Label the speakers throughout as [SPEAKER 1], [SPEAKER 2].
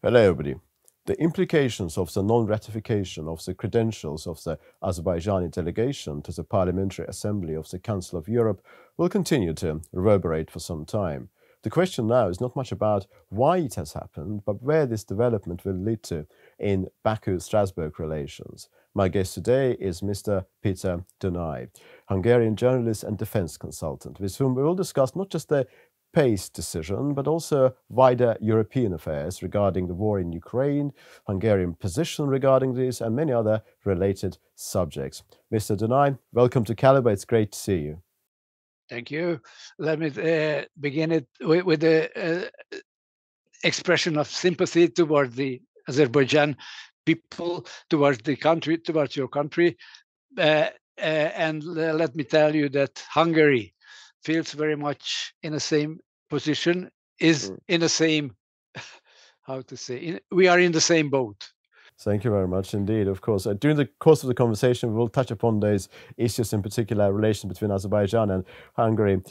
[SPEAKER 1] Hello, everybody. The implications of the non-ratification of the credentials of the Azerbaijani delegation to the Parliamentary Assembly of the Council of Europe will continue to reverberate for some time. The question now is not much about why it has happened, but where this development will lead to in Baku-Strasbourg relations. My guest today is Mr. Peter Dunai, Hungarian journalist and defense consultant, with whom we will discuss not just the PACE decision, but also wider European affairs regarding the war in Ukraine, Hungarian position regarding this, and many other related subjects. Mr. Dunai, welcome to Caliber. It's great to see you.
[SPEAKER 2] Thank you. Let me begin it with the expression of sympathy towards the Azerbaijan people, towards the country, towards your country. And let me tell you that Hungary feels very much in the same position, is in the same, how to say, we are in the same boat.
[SPEAKER 1] Thank you very much indeed. Of course, during the course of the conversation, we'll touch upon those issues, in particular, relations between Azerbaijan and Hungary.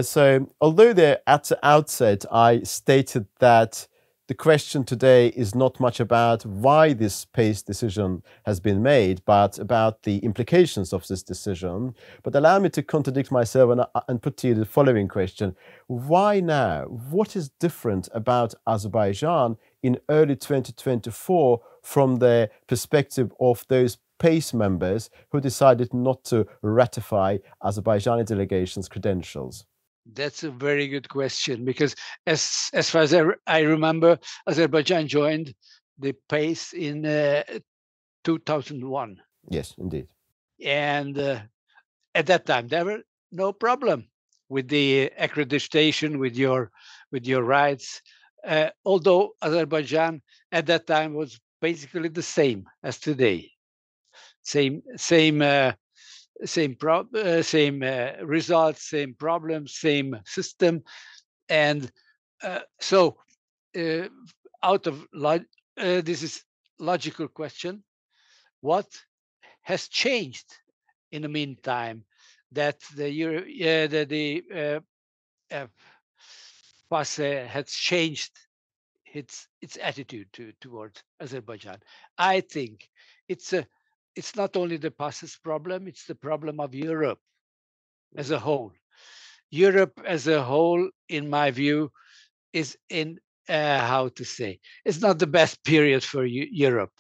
[SPEAKER 1] So, although there at the outset I stated that the question today is not much about why this PACE decision has been made, but about the implications of this decision. But allow me to contradict myself and put to you the following question. Why now? What is different about Azerbaijan in early 2024 from the perspective of those PACE members who decided not to ratify Azerbaijani delegation's credentials?
[SPEAKER 2] That's a very good question, because as far as I remember, Azerbaijan joined the PACE in 2001.
[SPEAKER 1] Yes, indeed.
[SPEAKER 2] And at that time, there were no problem with the accreditation, with your rights. Although Azerbaijan at that time was basically the same as today, same results, same problems, same system, and so out of this is logical question: what has changed in the meantime that the PACE has changed its attitude towards Azerbaijan? I think it's not only the PACE's problem; it's the problem of Europe as a whole. Europe as a whole, in my view, is in how to say, it's not the best period for Europe.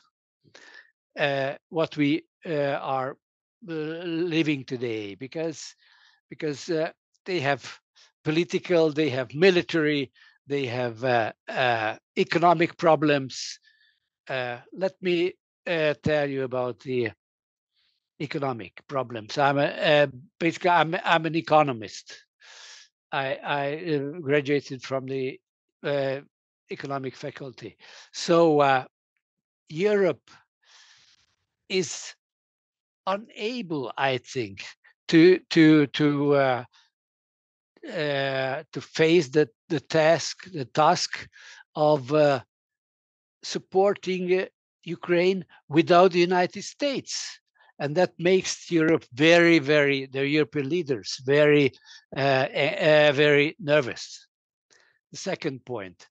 [SPEAKER 2] What we are living today, because they have political, they have military, they have economic problems. Let me tell you about the economic problems. Basically I'm an economist. I graduated from the economic faculty. So Europe is unable, I think, to face the task of supporting Ukraine without the United States. And that makes Europe the European leaders very nervous. The second point,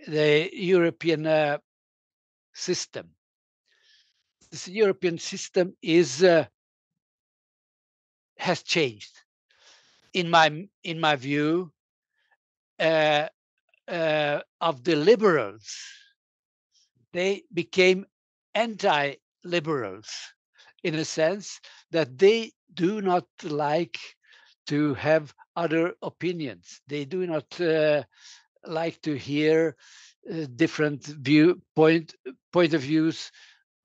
[SPEAKER 2] the European system. This European system has changed. In my view, of the liberals, they became anti-liberals, in a sense that they do not like to have other opinions. They do not like to hear different point of views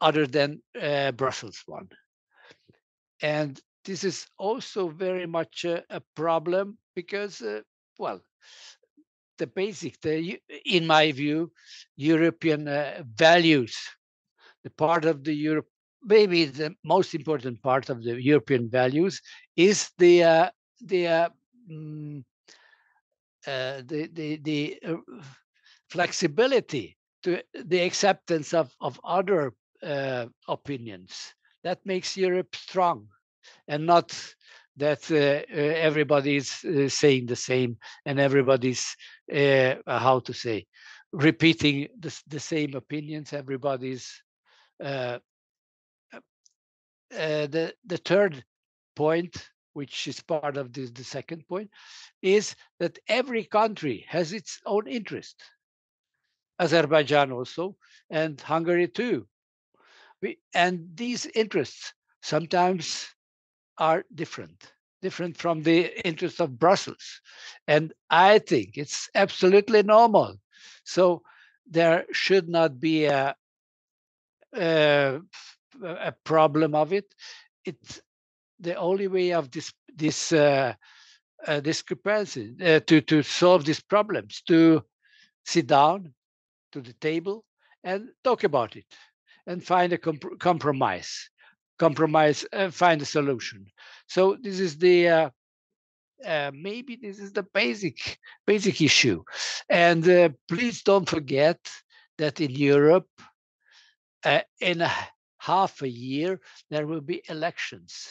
[SPEAKER 2] other than Brussels one. And this is also very much a problem because, well, in my view, European values, the part of the Europe, maybe the most important part of the European values is the flexibility to the acceptance of other opinions. That makes Europe strong, and not that everybody's saying the same and everybody's how to say, repeating the same opinions. Everybody's the third point, which is part of this, the second point, is that every country has its own interest. Azerbaijan also, and Hungary too. And these interests sometimes are different from the interests of Brussels. And I think it's absolutely normal. So there should not be a problem of it. It's the only way of this discrepancy to solve these problems, to sit down to the table and talk about it and find a compromise, find a solution. So this is the maybe this is the basic issue. And please don't forget that in Europe, in half a year, there will be elections.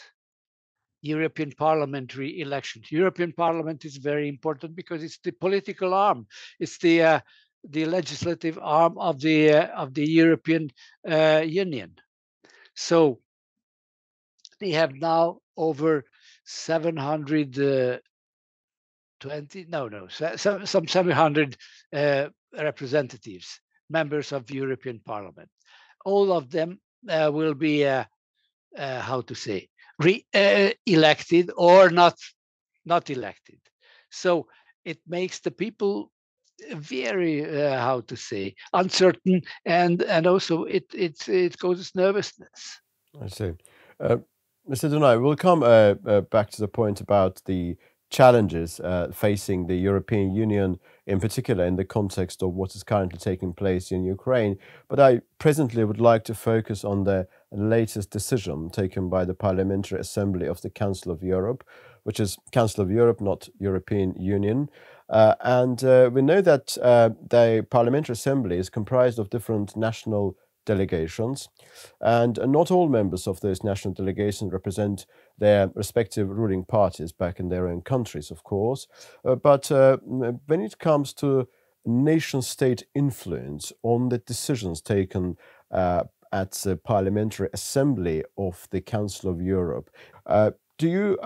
[SPEAKER 2] European parliamentary elections. European Parliament is very important because it's the political arm. It's the legislative arm of the European Union. So they have now over some 700 representatives, members of the European Parliament. All of them will be how to say elected or not elected. So it makes the people very how to say uncertain, and also it causes nervousness.
[SPEAKER 1] I see. Mr. Dunai, we'll come back to the point about the challenges facing the European Union, in particular in the context of what is currently taking place in Ukraine. But I presently would like to focus on the latest decision taken by the Parliamentary Assembly of the Council of Europe, which is Council of Europe, not European Union. And we know that the Parliamentary Assembly is comprised of different national delegations, and not all members of those national delegations represent their respective ruling parties back in their own countries, of course. But when it comes to nation-state influence on the decisions taken at the Parliamentary Assembly of the Council of Europe, do you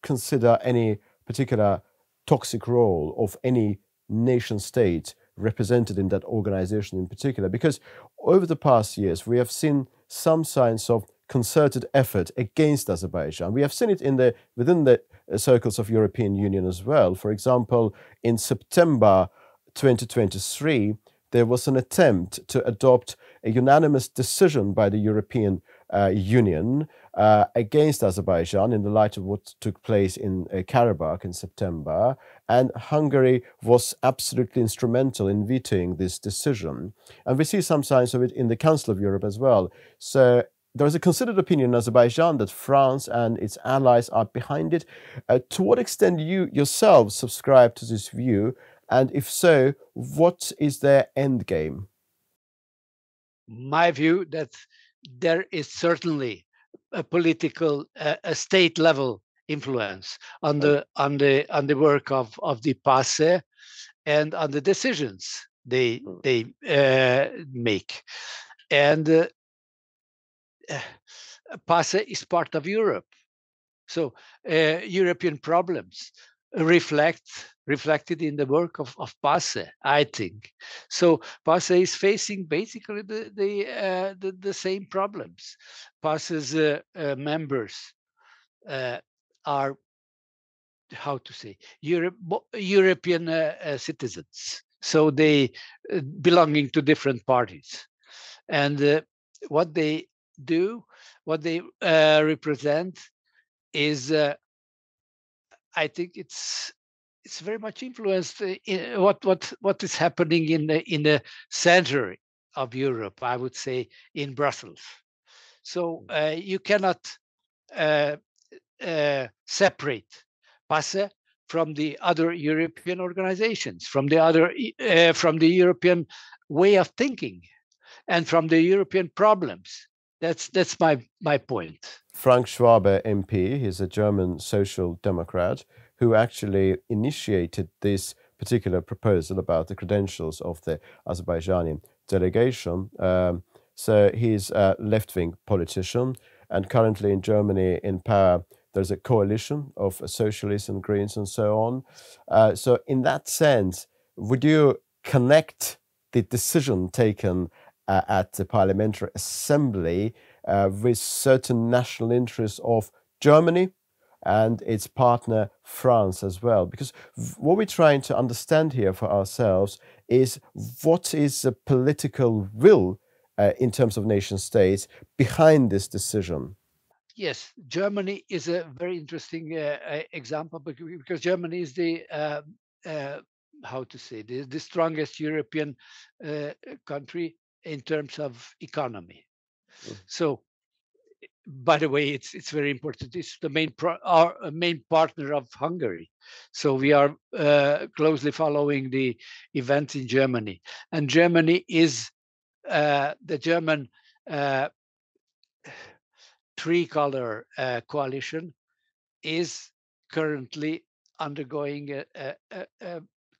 [SPEAKER 1] consider any particular toxic role of any nation-state represented in that organization in particular? Because over the past years, we have seen some signs of concerted effort against Azerbaijan. We have seen it within the circles of European Union as well. For example, in September 2023, there was an attempt to adopt a unanimous decision by the European Union against Azerbaijan in the light of what took place in Karabakh in September, and Hungary was absolutely instrumental in vetoing this decision. And we see some signs of it in the Council of Europe as well. So there is a considered opinion in Azerbaijan that France and its allies are behind it. To what extent do you yourselves subscribe to this view? And if so, what is their end game?
[SPEAKER 2] My view that there is certainly a political, a state level influence on the work of the PASE and on the decisions they make. And PASE is part of Europe, so European problems reflected in the work of PASE, I think. So PASE is facing basically the same problems. PASE's members are, how to say, European citizens. So they belonging to different parties. And what they do, what they represent is I think it's very much influenced in what is happening in the center of Europe, I would say, in Brussels. So you cannot separate PASE from the other European organizations, from the European way of thinking, and from the European problems. That's my point.
[SPEAKER 1] Frank Schwabe MP, he's a German social democrat who actually initiated this particular proposal about the credentials of the Azerbaijani delegation. So he's a left-wing politician, and currently in Germany in power there's a coalition of socialists and Greens and so on. So in that sense, would you connect the decision taken at the Parliamentary Assembly with certain national interests of Germany and its partner France as well? Because what we're trying to understand here for ourselves is what is the political will in terms of nation states behind this decision.
[SPEAKER 2] Yes, Germany is a very interesting example, because Germany is the how to say, the strongest European country in terms of economy. So, by the way, it's very important. It's the our main partner of Hungary. So we are closely following the events in Germany, and Germany is the German tricolor coalition is currently undergoing a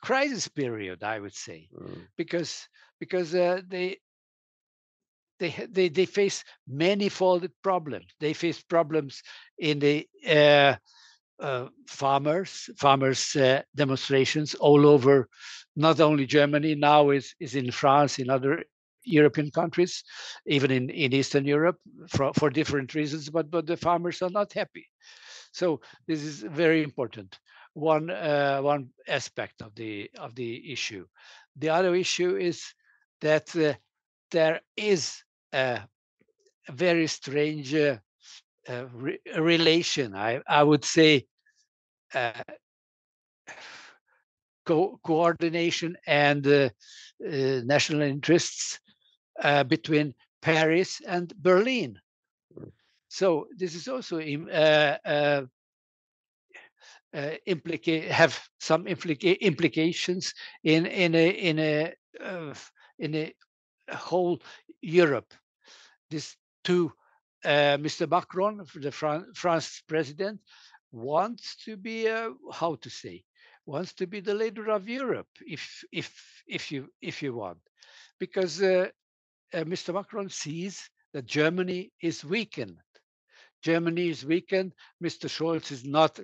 [SPEAKER 2] crisis period, I would say, because they face manifold problems. They face problems in the farmers demonstrations all over, not only Germany, now is in France, in other European countries, even in Eastern Europe, for different reasons, but the farmers are not happy. So this is very important. One aspect of the issue. The other issue is that there is a very strange relation. I would say coordination and national interests between Paris and Berlin. So this is also have some implications in a whole Europe. This two, Mr. Macron, the France president, wants to be how to say, wants to be the leader of Europe, if you want, because Mr. Macron sees that Germany is weakened. Germany is weakened. Mr. Scholz is not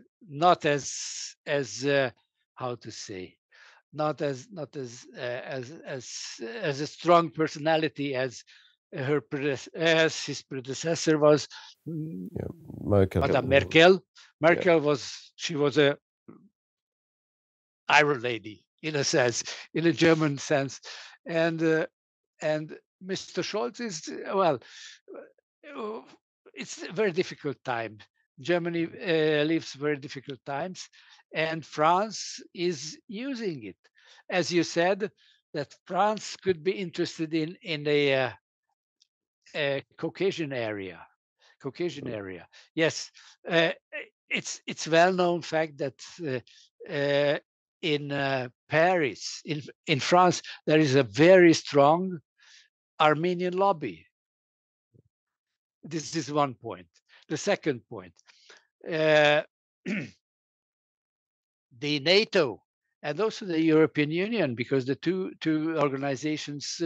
[SPEAKER 2] as how to say, not as a strong personality as his predecessor was.
[SPEAKER 1] Merkel.
[SPEAKER 2] Madame Merkel. Merkel was a Iron Lady in a sense, in a German sense, and Mr. Scholz is, well, it's a very difficult time. Germany lives very difficult times, and France is using it. As you said, that France could be interested in the Caucasian area. Yes, it's well-known fact that in Paris, in France, there is a very strong Armenian lobby. This is one point. The second point, the NATO and also the European Union, because the two organizations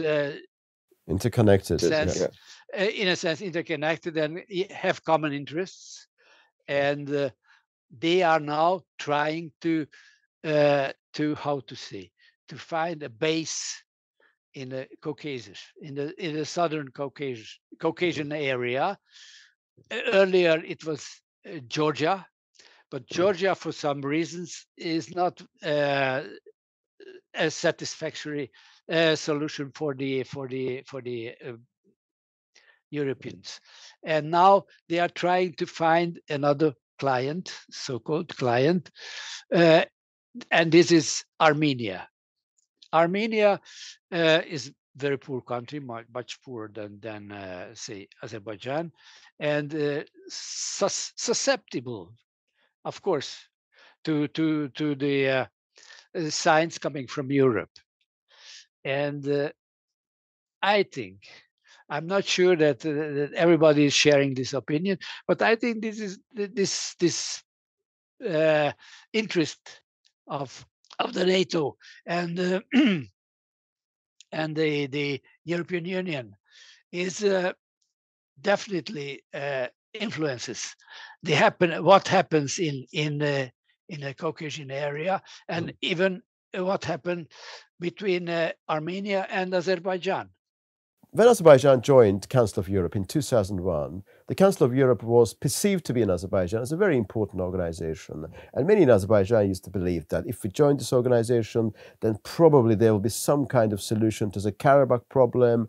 [SPEAKER 1] interconnected,
[SPEAKER 2] in a sense interconnected and have common interests, and they are now trying to how to say, to find a base in the Caucasus, in the southern Caucasian area. Earlier it was Georgia, but Georgia, for some reasons, is not a satisfactory solution for the Europeans. And now they are trying to find another client, so-called client, and this is Armenia. Armenia is very poor country, much poorer than say Azerbaijan, and susceptible, of course, to the signs coming from Europe. And I think, I'm not sure that everybody is sharing this opinion, but I think this is this interest of the NATO and and the European Union is definitely influences what happens in the Caucasian area, and even what happened between Armenia and Azerbaijan.
[SPEAKER 1] When Azerbaijan joined Council of Europe in 2001, the Council of Europe was perceived to be in Azerbaijan as a very important organization. And many in Azerbaijan used to believe that if we join this organization, then probably there will be some kind of solution to the Karabakh problem.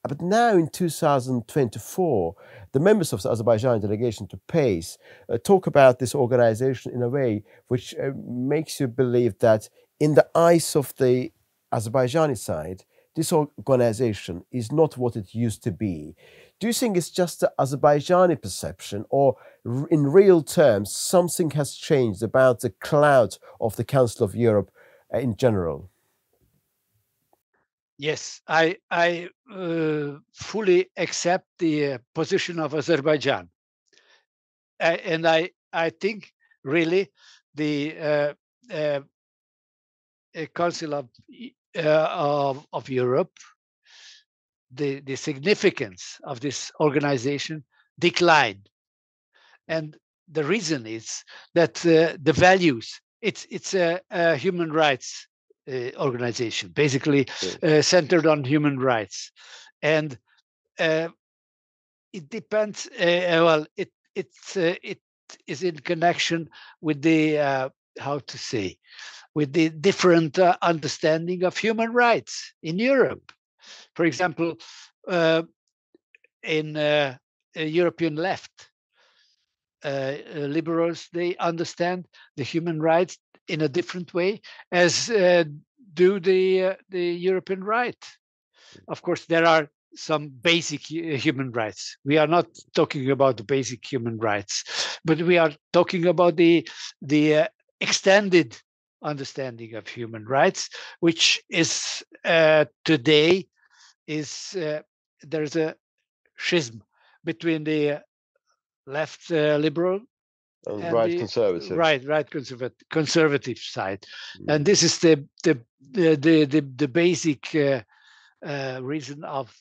[SPEAKER 1] But now in 2024, the members of the Azerbaijan delegation to PACE talk about this organization in a way which makes you believe that in the eyes of the Azerbaijani side, this organization is not what it used to be. Do you think it's just the Azerbaijani perception, or in real terms, something has changed about the clout of the Council of Europe in general?
[SPEAKER 2] Yes, I fully accept the position of Azerbaijan, and I think really the Council of Europe, the significance of this organization declined, and the reason is that the values. It's a human rights organization, basically centered on human rights, and it depends. Well, it is in connection with the how to say, with the different understanding of human rights in Europe. For example, in European left, liberals, they understand the human rights in a different way as do the European right. Of course, there are some basic human rights. We are not talking about the basic human rights, but we are talking about the extended understanding of human rights, which is today is there's a schism between the left liberal
[SPEAKER 1] and right conservative,
[SPEAKER 2] right conservative side, and this is the basic reason of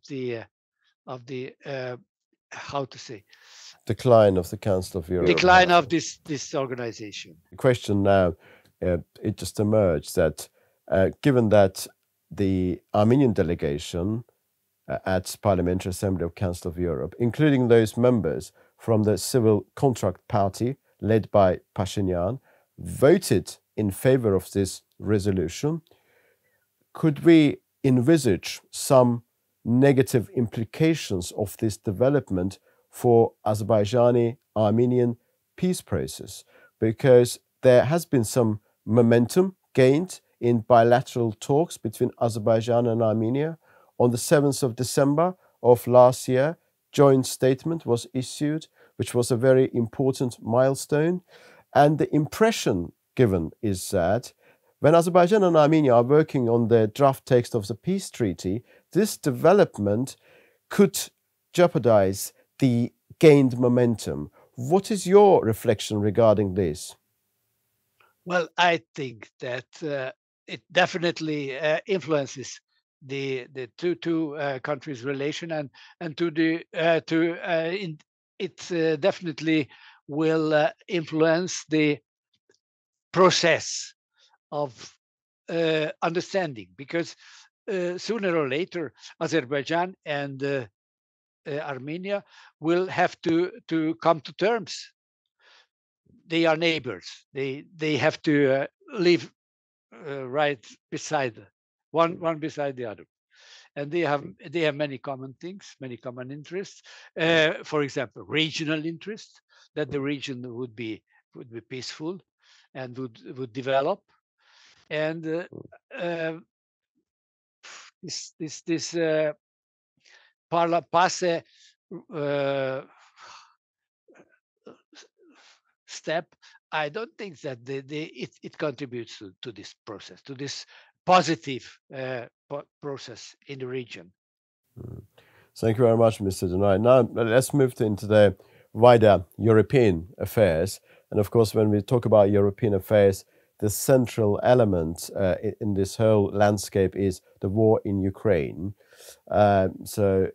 [SPEAKER 2] the how to say,
[SPEAKER 1] decline of the Council of Europe,
[SPEAKER 2] decline of this organization.
[SPEAKER 1] The question now, it just emerged that given that the Armenian delegation at Parliamentary Assembly of Council of Europe, including those members from the Civil Contract Party led by Pashinyan, voted in favor of this resolution, could we envisage some negative implications of this development for Azerbaijani-Armenian peace process? Because there has been some momentum gained in bilateral talks between Azerbaijan and Armenia. On the 7th of December of last year, joint statement was issued, which was a very important milestone. And the impression given is that when Azerbaijan and Armenia are working on the draft text of the peace treaty, this development could jeopardize the gained momentum. What is your reflection regarding this?
[SPEAKER 2] Well, I think that it definitely influences the two countries' relation, and to the it definitely will influence the process of understanding, because sooner or later Azerbaijan and Armenia will have to come to terms. They are neighbors. They have to live right beside one beside the other, and they have many common things, many common interests. For example, regional interests, that the region would be peaceful and would develop, and this passe step, I don't think that it contributes to this process, to this positive process in the region.
[SPEAKER 1] Thank you very much, Mr. Dunai. Now let's move into the wider European affairs. And of course, when we talk about European affairs, the central element in this whole landscape is the war in Ukraine. So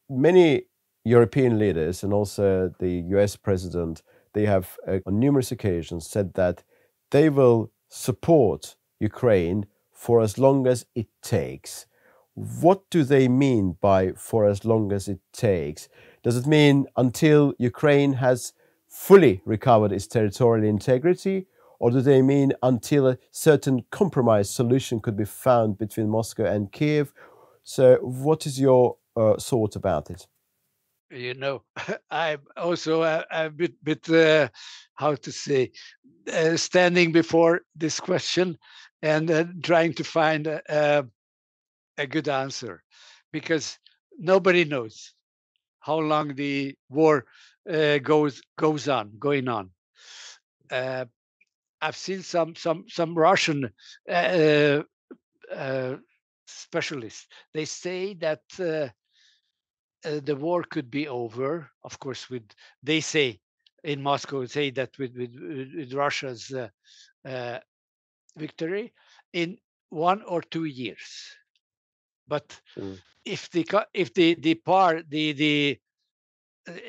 [SPEAKER 1] many European leaders and also the US president, they have on numerous occasions said that they will support Ukraine for as long as it takes. What do they mean by for as long as it takes? Does it mean until Ukraine has fully recovered its territorial integrity, or do they mean until a certain compromise solution could be found between Moscow and Kiev? So what is your thought about it?
[SPEAKER 2] You know, I'm also a bit how to say, standing before this question and trying to find a good answer, because nobody knows how long the war going on. I've seen some Russian specialists. They say that the war could be over. Of course, they say in Moscow say that with Russia's victory in 1 or 2 years. But if the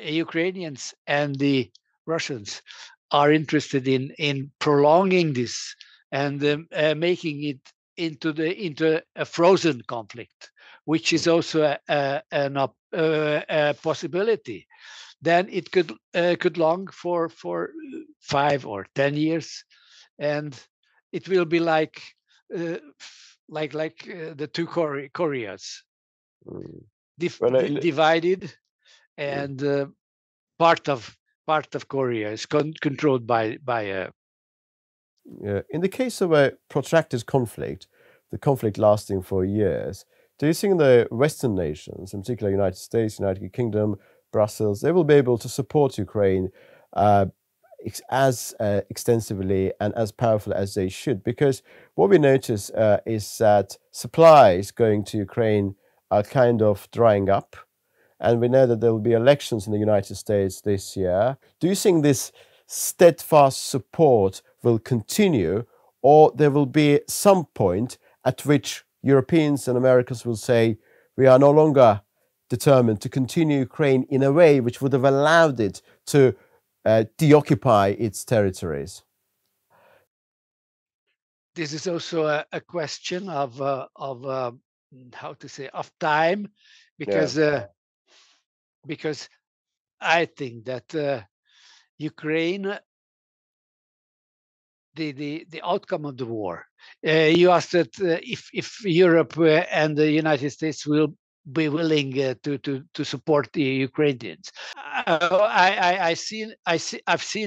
[SPEAKER 2] Ukrainians and the Russians are interested in prolonging this and making it into a frozen conflict, which is also a possibility, then it could long for 5 or 10 years, and it will be like the two Koreas, divided, and part of Korea is controlled by a.
[SPEAKER 1] In the case of a protracted conflict, the conflict lasting for years, do you think the Western nations, in particular United States, United Kingdom, Brussels, they will be able to support Ukraine as extensively and as powerful as they should? Because what we notice is that supplies going to Ukraine are kind of drying up. And we know that there will be elections in the United States this year. Do you think this steadfast support will continue, or there will be some point at which Europeans and Americans will say, we are no longer determined to continue Ukraine in a way which would have allowed it to deoccupy its territories?
[SPEAKER 2] This is also a question of how to say, of time, because because I think that Ukraine, the outcome of the war. You asked that if Europe and the United States will be willing to support the Ukrainians. I've seen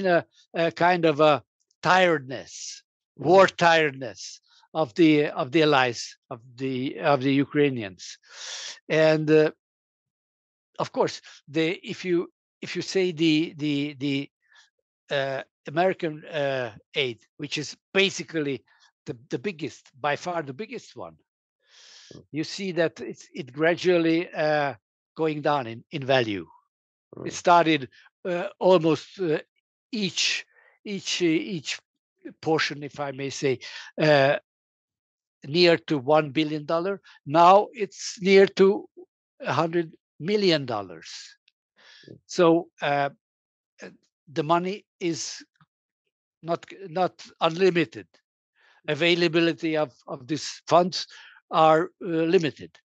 [SPEAKER 2] a kind of a tiredness, war tiredness of the allies of the Ukrainians, and of course, if you say the American aid, which is basically the biggest, by far the biggest one, you see that it gradually going down in value. It started almost each portion, if I may say, near to $1 billion. Now it's near to $100 million. So the money is not unlimited. Availability of these funds are limited,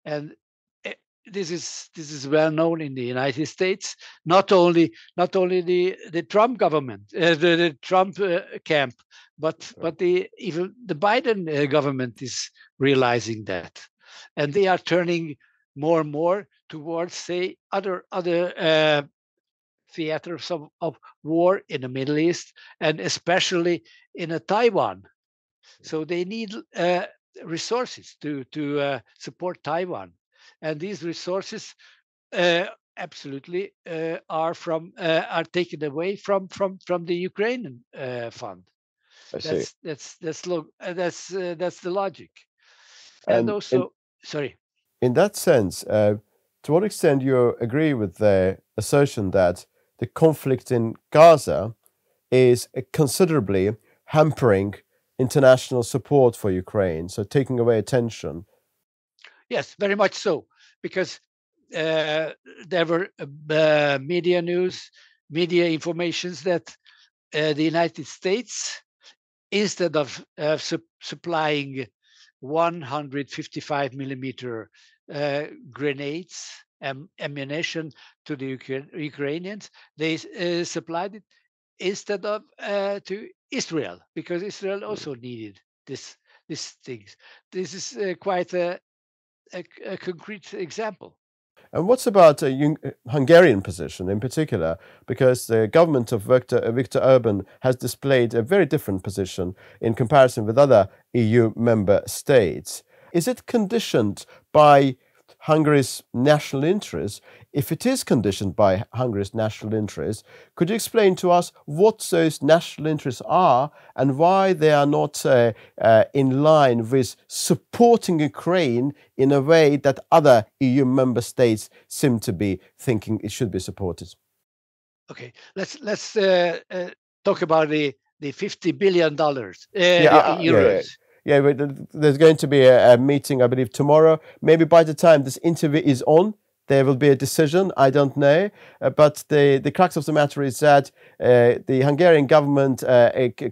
[SPEAKER 2] and this is well known in the United States. Not only the Trump government, the Trump camp, but even the Biden government is realizing that, and they are turning more and more towards, say, other theaters of war in the Middle East, and especially in Taiwan. So they need resources to support Taiwan, and these resources absolutely are taken away from the Ukrainian fund. That's the logic, and also sorry.
[SPEAKER 1] In that sense, to what extent do you agree with the assertion that the conflict in Gaza is considerably hampering international support for Ukraine, so taking away attention.
[SPEAKER 2] Yes, very much so, because there were media news, media informations that the United States, instead of supplying 155 millimeter grenades, ammunition to the Ukrainians, they supplied it instead of to Israel, because Israel also needed these things. This is quite a concrete example.
[SPEAKER 1] And what's about a Hungarian position in particular? Because the government of Viktor Orban has displayed a very different position in comparison with other EU member states. Is it conditioned by Hungary's national interests? If it is conditioned by Hungary's national interests, could you explain to us what those national interests are and why they are not in line with supporting Ukraine in a way that other EU member states seem to be thinking it should be supported?
[SPEAKER 2] Okay, let's talk about the $50 billion euros.
[SPEAKER 1] Yeah, but there's going to be a meeting, I believe, tomorrow. Maybe by the time this interview is on, there will be a decision. I don't know. But the crux of the matter is that the Hungarian government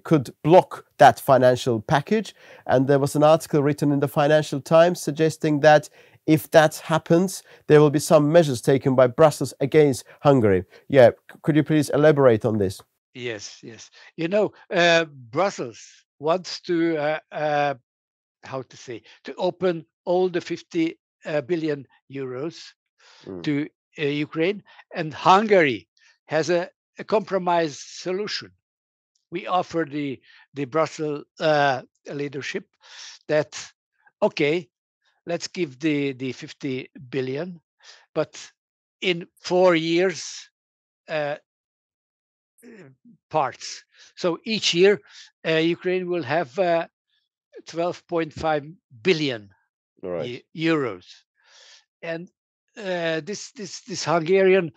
[SPEAKER 1] could block that financial package. And there was an article written in the Financial Times suggesting that if that happens, there will be some measures taken by Brussels against Hungary. Yeah, could you please elaborate on this?
[SPEAKER 2] Yes. You know, Brussels wants to to open all the 50 billion euros to Ukraine, and Hungary has a compromise solution. We offer the Brussels leadership that, okay, let's give the 50 billion, but in 4 years parts. So each year, Ukraine will have 12.5 billion euros, and this Hungarian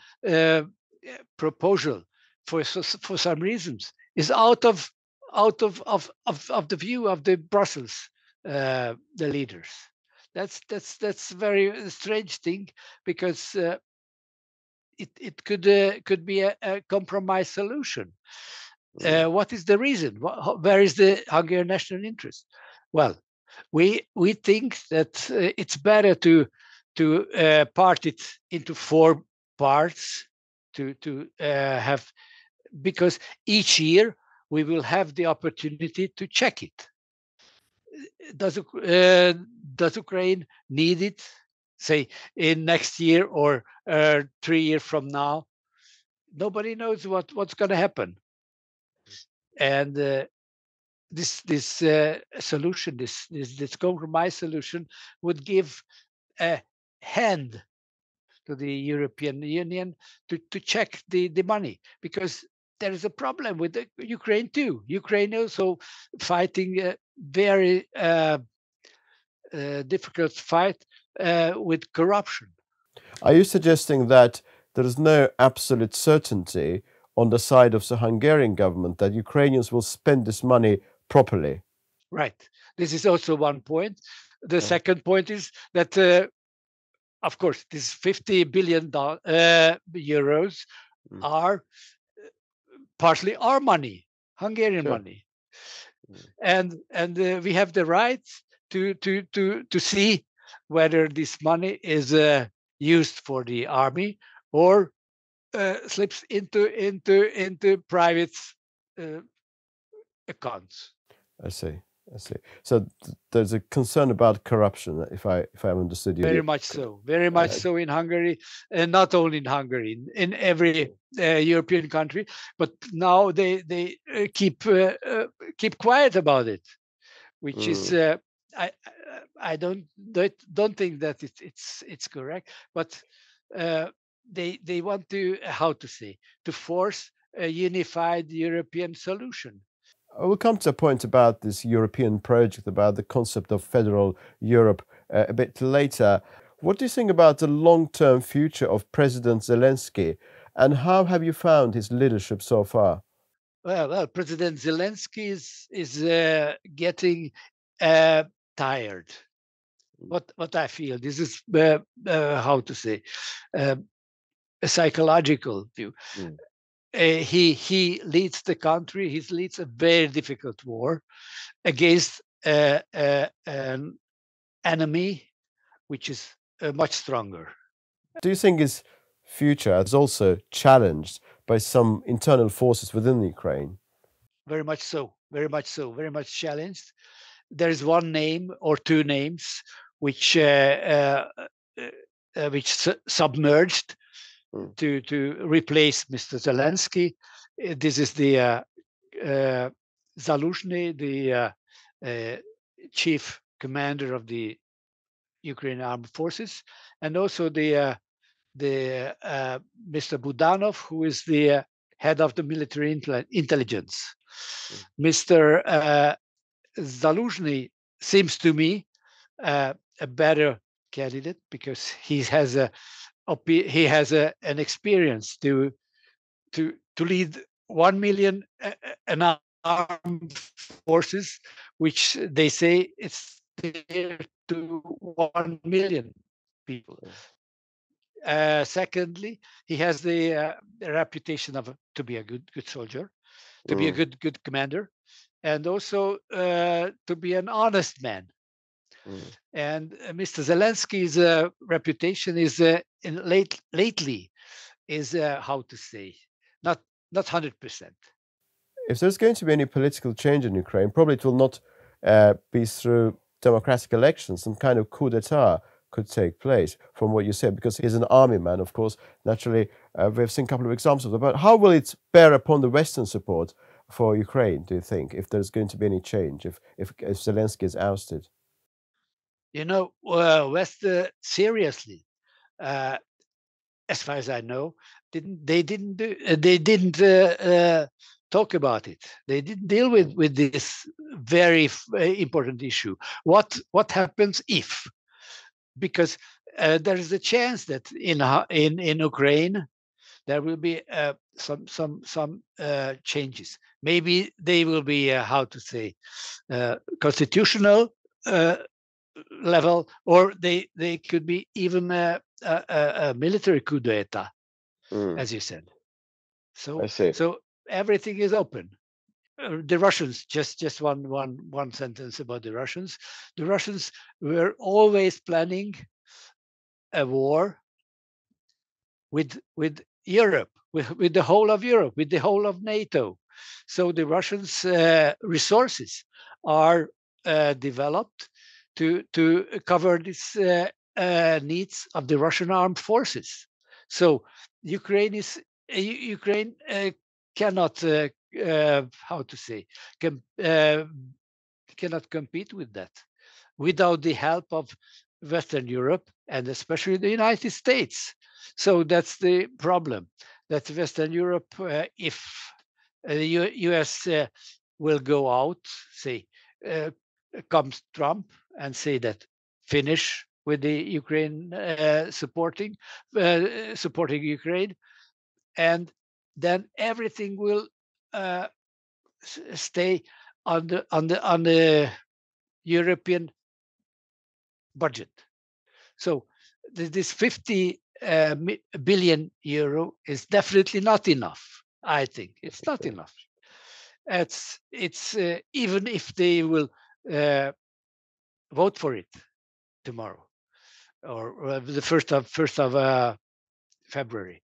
[SPEAKER 2] proposal, for some reasons, is out of the view of the Brussels the leaders. That's very strange thing, because it could be a compromise solution. What is the reason? Where is the Hungarian national interest? Well, we think that it's better to part it into 4 parts to have, because each year we will have the opportunity to check it. Does Ukraine need it, say, in next year or 3 years from now? Nobody knows what's going to happen. And this solution, this compromise solution, would give a hand to the European Union to check the money, because there is a problem with the Ukraine too. Ukraine also fighting a very difficult fight with corruption.
[SPEAKER 1] Are you suggesting that there is no absolute certainty on the side of the Hungarian government that Ukrainians will spend this money properly?
[SPEAKER 2] Right. This is also one point. The second point is that, of course, this 50 billion euros are partly our money, Hungarian money, and we have the right to see whether this money is used for the army or slips into private accounts.
[SPEAKER 1] I see. So there's a concern about corruption, if I understood you.
[SPEAKER 2] Very much so. Very much so in Hungary, and not only in Hungary, in every European country. But now they keep quiet about it, which is I don't think that it's correct. But they want to force a unified European solution.
[SPEAKER 1] I will come to a point about this European project, about the concept of federal Europe a bit later. What do you think about the long-term future of President Zelensky, and how have you found his leadership so far?
[SPEAKER 2] Well, President Zelensky is getting tired. What I feel, this is how to say, a psychological view. He leads the country. He leads a very difficult war against an enemy which is much stronger.
[SPEAKER 1] Do you think his future is also challenged by some internal forces within Ukraine?
[SPEAKER 2] Very much so. Very much so. Very much challenged. There is one name or two names which submerged to replace Mr. Zelensky. This is the Zaluzhny, the chief commander of the Ukrainian armed forces, and also the Mr. Budanov, who is the head of the military intelligence. Mr. Zaluzhny seems to me a better candidate because he has an experience to lead 1 million an armed forces, which they say it's there to 1 million people. Secondly, he has the reputation of to be a good soldier, to be a good commander, and also to be an honest man. And Mr. Zelensky's reputation is lately is how to say, not 100%.
[SPEAKER 1] If there's going to be any political change in Ukraine, probably it will not be through democratic elections. Some kind of coup d'etat could take place, from what you said, because he's an army man, of course. Naturally, we've seen a couple of examples of that. But how will it bear upon the Western support for Ukraine, do you think, if there's going to be any change, if Zelensky is ousted?
[SPEAKER 2] You know, West seriously, as far as I know, they didn't talk about it. They didn't deal with this very important issue. What happens if? Because there is a chance that in Ukraine there will be some changes. Maybe they will be how to say constitutional level, or they could be even a military coup d'etat, as you said. So everything is open. The Russians, just one sentence about the Russians. The Russians were always planning a war with Europe, with the whole of Europe, with the whole of NATO. So the Russians' resources are developed to cover these needs of the Russian armed forces. So Ukraine cannot how to say cannot compete with that without the help of Western Europe and especially the United States. So that's the problem, that Western Europe, if the US will go out, say, comes Trump and say that finish with the Ukraine supporting Ukraine, and then everything will stay on the European budget. So this 50 billion euro is definitely not enough. I think it's not enough. It's even if they will vote for it tomorrow or the first of February.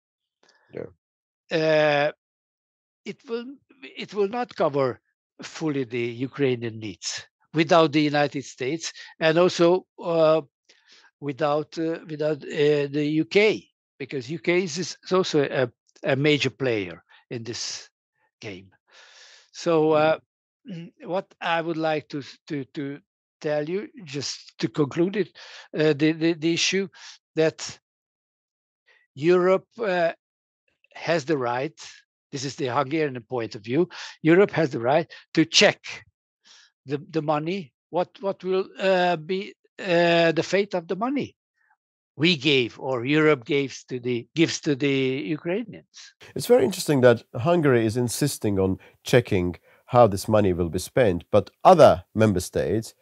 [SPEAKER 1] Yeah.
[SPEAKER 2] It will not cover fully the Ukrainian needs without the United States, and also without the UK, because UK is also a major player in this game. So what I would like to tell you, just to conclude it, the issue, that Europe has the right, this is the Hungarian point of view, Europe has the right to check the money, what will be the fate of the money. we gave or Europe gives to the Ukrainians.
[SPEAKER 1] It's very interesting that Hungary is insisting on checking how this money will be spent, but other member states,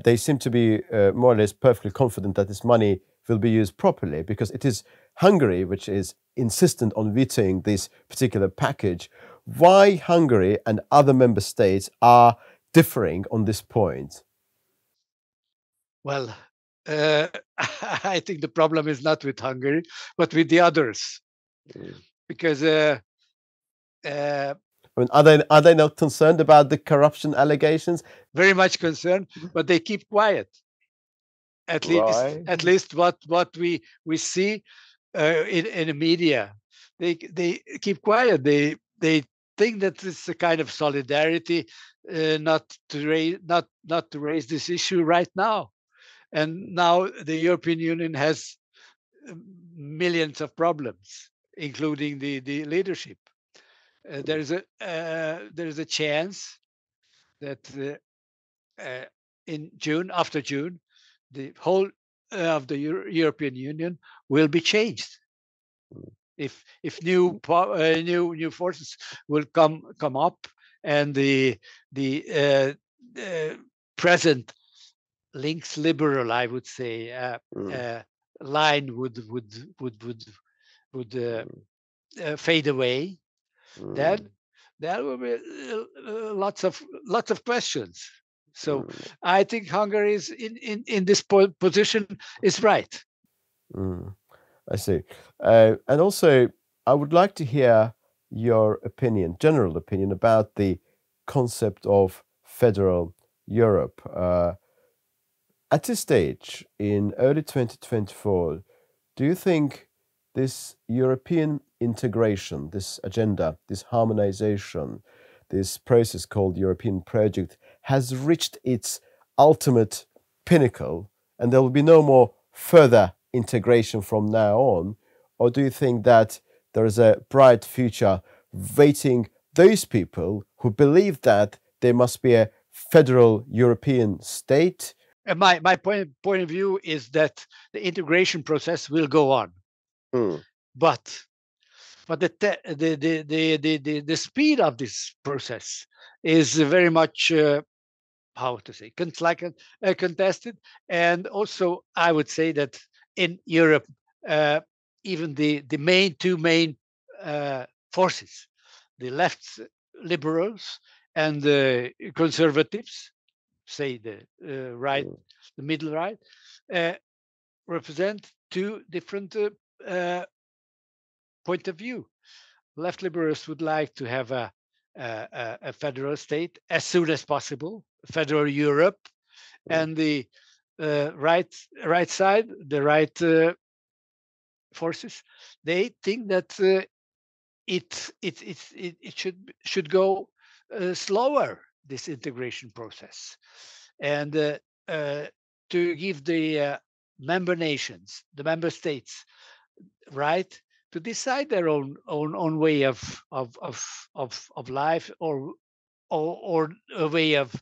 [SPEAKER 1] they seem to be more or less perfectly confident that this money will be used properly, because it is Hungary which is insistent on vetoing this particular package. Why Hungary and other member states are differing on this point?
[SPEAKER 2] Well, I think the problem is not with Hungary, but with the others, because
[SPEAKER 1] I mean, are they not concerned about the corruption allegations?
[SPEAKER 2] very much concerned, but they keep quiet. At least what we see in the media, they keep quiet. They think that it's a kind of solidarity, not to raise this issue right now. And now the European Union has millions of problems, including the leadership. There is a chance that in June, after June, the whole of the European Union will be changed. If new forces will come up, and the present links liberal, I would say, line would fade away, then there will be lots of questions. So I think Hungary is in this position is right.
[SPEAKER 1] I see. And also, I would like to hear your opinion, general opinion, about the concept of federal Europe. At this stage, in early 2024, do you think this European integration, this agenda, this harmonization, this process called European project has reached its ultimate pinnacle and there will be no more further integration from now on? Or do you think that there is a bright future waiting those people who believe that there must be a federal European state?
[SPEAKER 2] My point of view is that the integration process will go on, but the speed of this process is very much how to say contested, and also I would say that in Europe, even the two main forces, the left liberals and the conservatives, say the right, the middle right, represent two different point of view. Left liberals would like to have a federal state as soon as possible, federal Europe, and the right side, the right forces, they think that it should go slower, this integration process, and to give the member nations, the member states, right to decide their own way of life, or a way of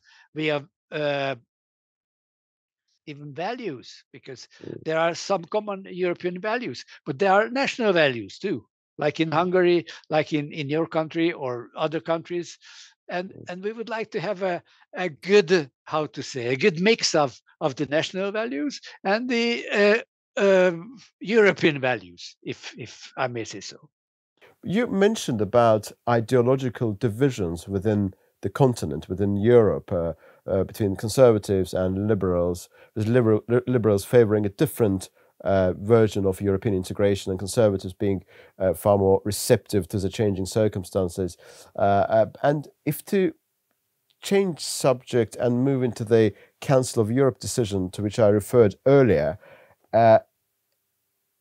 [SPEAKER 2] even values, because there are some common European values, but there are national values too, like in Hungary, like in your country or other countries. And we would like to have a good, how to say, a good mix of the national values and the European values, if I may say so.
[SPEAKER 1] You mentioned about ideological divisions within the continent, within Europe, between conservatives and liberals, with liberals favoring a different version of European integration and conservatives being far more receptive to the changing circumstances. And if to change subject and move into the Council of Europe decision to which I referred earlier,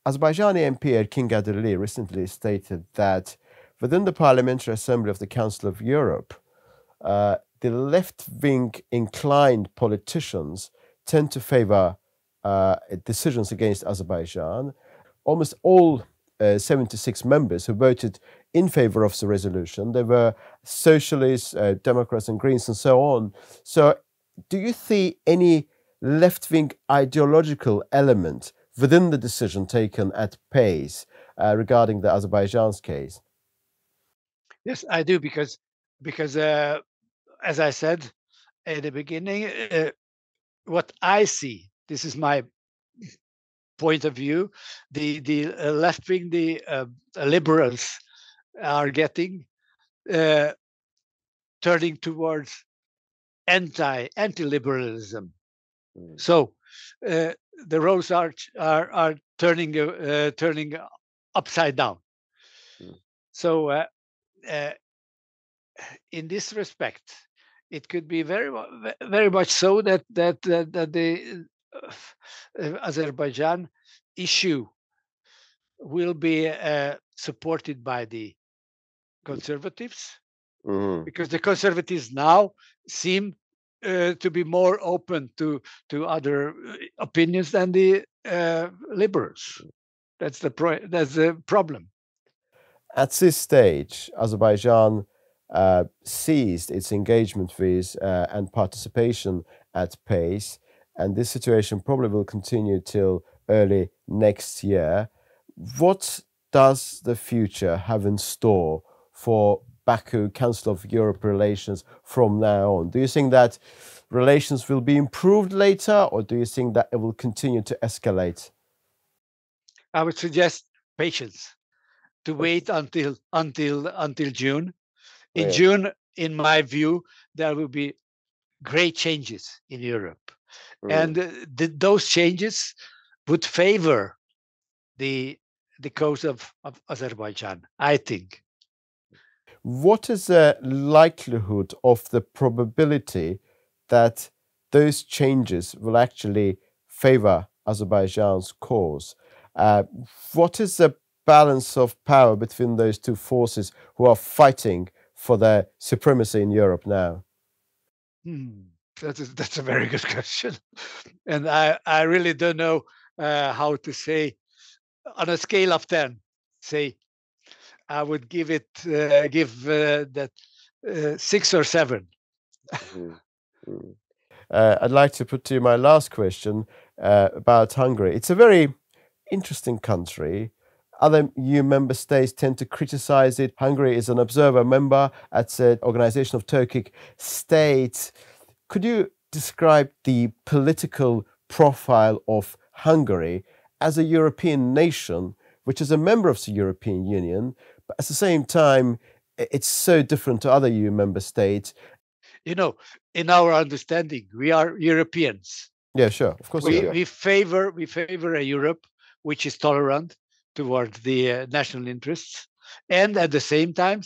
[SPEAKER 1] Azerbaijani MP Orkhan Amashov recently stated that within the Parliamentary Assembly of the Council of Europe, the left-wing inclined politicians tend to favor decisions against Azerbaijan. Almost all 76 members who voted in favor of the resolution, they were socialists, Democrats and Greens and so on. So do you see any left-wing ideological element within the decision taken at PACE regarding the Azerbaijan's case?
[SPEAKER 2] Yes, I do, because as I said at the beginning, what I see, this is my point of view, the left wing, the liberals are turning towards anti-liberalism. So the roles are turning upside down. So in this respect, it could be very much so that the Azerbaijan issue will be supported by the conservatives, because the conservatives now seem to be more open to other opinions than the liberals. That's the problem.
[SPEAKER 1] At this stage, Azerbaijan ceased its engagement with and participation at PACE, and this situation probably will continue till early next year. What does the future have in store for Baku Council of Europe relations from now on? Do you think that relations will be improved later, or do you think that it will continue to escalate?
[SPEAKER 2] I would suggest patience, to wait until June. In June, in my view, there will be great changes in Europe, and those changes would favor the cause of Azerbaijan, I think.
[SPEAKER 1] What is the likelihood of the probability that those changes will actually favor Azerbaijan's cause? What is the balance of power between those two forces who are fighting for their supremacy in Europe now?
[SPEAKER 2] That's a very good question, and I really don't know how to say on a scale of 10. Say, I would give that 6 or 7.
[SPEAKER 1] I'd like to put to you my last question about Hungary. It's a very interesting country. Other EU member states tend to criticize it. Hungary is an observer member at the Organization of Turkic States. Could you describe the political profile of Hungary as a European nation, which is a member of the European Union, but at the same time, it's so different to other EU member states?
[SPEAKER 2] You know, in our understanding, we are Europeans.
[SPEAKER 1] Yeah, sure. Of course,
[SPEAKER 2] we favor a Europe which is tolerant towards the national interests, and at the same time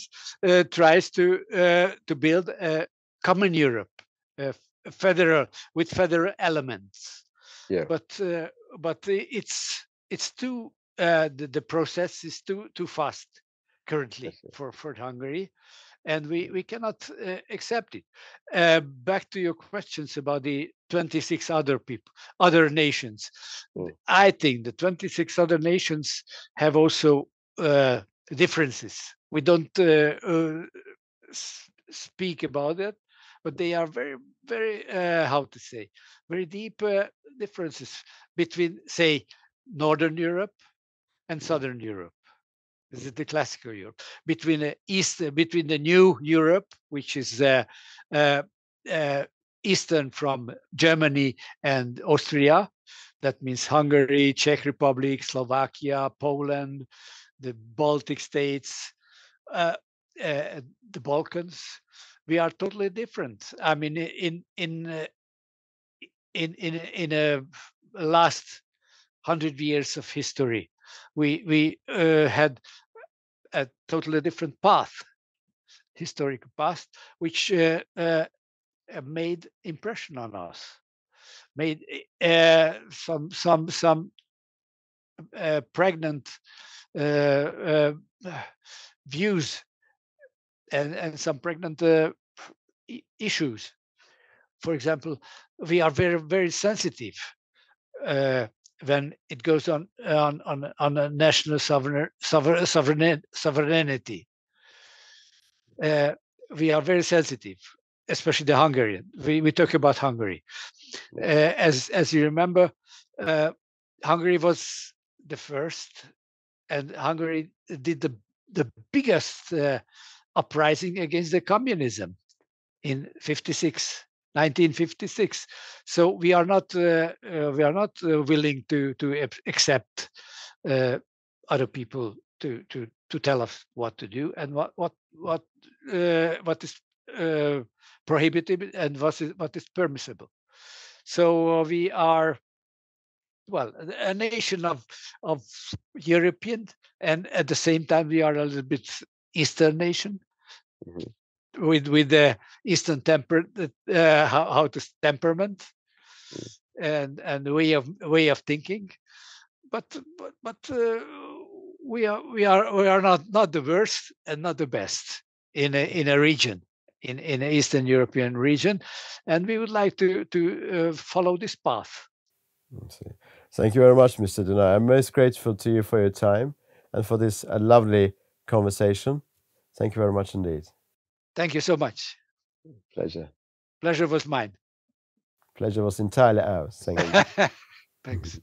[SPEAKER 2] tries to build a common Europe, federal, with federal elements.
[SPEAKER 1] Yeah.
[SPEAKER 2] But it's too the process is too fast currently for Hungary, and we cannot accept it. Back to your questions about the 26 other nations. I think the 26 other nations have also differences. We don't speak about it, but they are very, very, how to say, very deep differences between, say, Northern Europe and Southern Europe. This is the classical Europe. Between the new Europe, which is eastern from Germany and Austria, that means Hungary, Czech Republic, Slovakia, Poland, the Baltic states, the Balkans. We are totally different. I mean, in a last 100 years of history, we had a totally different historical path, which made impression on us, made some pregnant views and some pregnant issues. For example, we are very, very sensitive when it goes on a national sovereignty. We are very sensitive, especially the Hungarian. We talk about Hungary. As you remember, Hungary was the first, and Hungary did the biggest uprising against the communism in 1956. So we are not willing to accept other people to tell us what to do and what is prohibited and what is permissible. So we are, well, a nation of European, and at the same time we are a little bit Eastern nation. With the Eastern temperament and way of thinking, but we are not the worst and not the best in a region, in an Eastern European region, and we would like to follow this path.
[SPEAKER 1] Thank you very much, Mr. Dunai. I'm most grateful to you for your time and for this lovely conversation. Thank you very much indeed.
[SPEAKER 2] Thank you so much.
[SPEAKER 1] Pleasure.
[SPEAKER 2] Pleasure was mine.
[SPEAKER 1] Pleasure was entirely ours. Thank you.
[SPEAKER 2] Thanks.